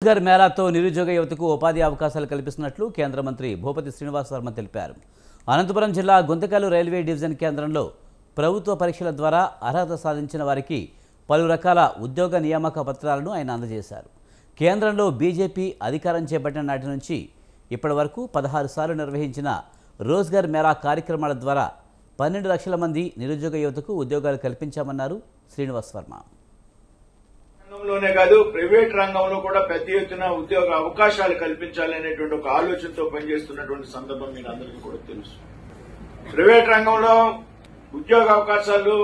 రోజ్గార్ మేళాతో నిరుద్యోగ యువతకు ఉపాధి అవకాశాలు కల్పిస్తున్నట్లు కేంద్ర మంత్రి భూపతి శ్రీనివాస్ వర్మ తెలిపారు. అనంతపురం జిల్లా గుంతకల్ రైల్వే డివిజన్ కేంద్రంలో ప్రభుత్వ పరీక్షల ద్వారా అర్హత సాధించిన వారికి పలు రకాల ఉద్యోగ నియామక పత్రాలను ఆయన అందజేశారు. కేంద్రంలో బీజేపీ అధికారం చేపట్టిన నాటి నుంచి ఇప్పటి వరకు 16 సార్లు నిర్వహించిన రోజ్గార్ మేళా కార్యక్రమాల ద్వారా 12 లక్షల మంది నిరుద్యోగ యువతకు ఉద్యోగాలు కల్పించామన్నారు శ్రీనివాస్ వర్మ. రంగంలోనే కాదు ప్రైవేట్ రంగంలో కూడా పెద్ద ఎత్తున ఉద్యోగ అవకాశాలు కల్పించాలనేటువంటి ఒక ఆలోచనతో పనిచేస్తున్నటువంటి సందర్భం మీకు అందరికీ కూడా తెలుసు. ప్రైవేట్ రంగంలో ఉద్యోగ అవకాశాలు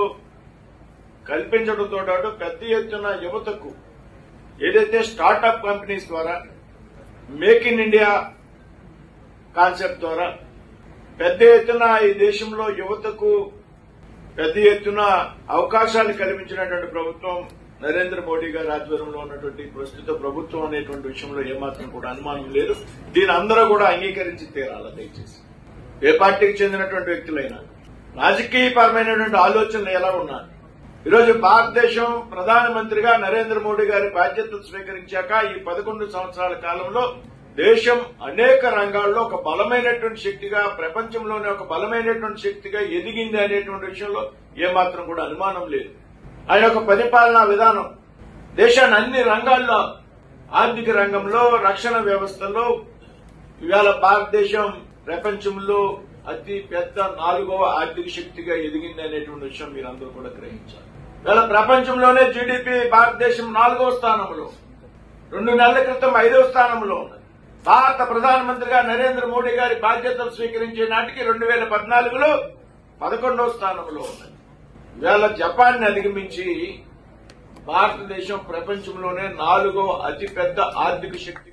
కల్పించడంతో పాటు పెద్ద ఎత్తున యువతకు ఏదైతే స్టార్టప్ కంపెనీస్ ద్వారా మేక్ ఇన్ ఇండియా కాన్సెప్ట్ ద్వారా పెద్ద ఎత్తున ఈ దేశంలో యువతకు పెద్ద ఎత్తున అవకాశాలు కల్పించినటువంటి ప్రభుత్వం నరేంద్ర మోడీ గారి ఆధ్వర్యంలో ఉన్నటువంటి ప్రస్తుత ప్రభుత్వం అనేటువంటి విషయంలో ఏమాత్రం కూడా అనుమానం లేదు. దీని అందరూ కూడా అంగీకరించి తీరాలి. దయచేసి ఏ పార్టీకి చెందినటువంటి వ్యక్తులైనా రాజకీయపరమైనటువంటి ఆలోచనలు ఎలా ఉన్నారు. ఈరోజు భారతదేశం ప్రధానమంత్రిగా నరేంద్ర మోడీ గారి బాధ్యతలు స్వీకరించాక ఈ 11 సంవత్సరాల కాలంలో దేశం అనేక రంగాల్లో ఒక బలమైనటువంటి శక్తిగా, ప్రపంచంలోనే ఒక బలమైనటువంటి శక్తిగా ఎదిగింది అనేటువంటి విషయంలో ఏమాత్రం కూడా అనుమానం లేదు. ఆయన యొక్క పరిపాలనా విధానం దేశాన్ని అన్ని రంగాల్లో, ఆర్థిక రంగంలో, రక్షణ వ్యవస్థలో ఇవాళ భారతదేశం ప్రపంచంలో అతి పెద్ద 4వ ఆర్థిక శక్తిగా ఎదిగింది అనేటువంటి విషయం మీరందరూ కూడా గ్రహించాలి. ఇవాళ ప్రపంచంలోనే జీడీపీ భారతదేశం 4వ స్థానంలో, 2 నెలల క్రితం 5వ స్థానంలో ఉన్నది. భారత ప్రధానమంత్రిగా నరేంద్ర మోడీ గారి బాధ్యతలు స్వీకరించే నాటికి 2014లో 11వ స్థానంలో ఉన్నది. ఇవాళ జపాన్ ని అధిగమించి భారతదేశం ప్రపంచంలోనే 4వ అతిపెద్ద ఆర్థిక శక్తి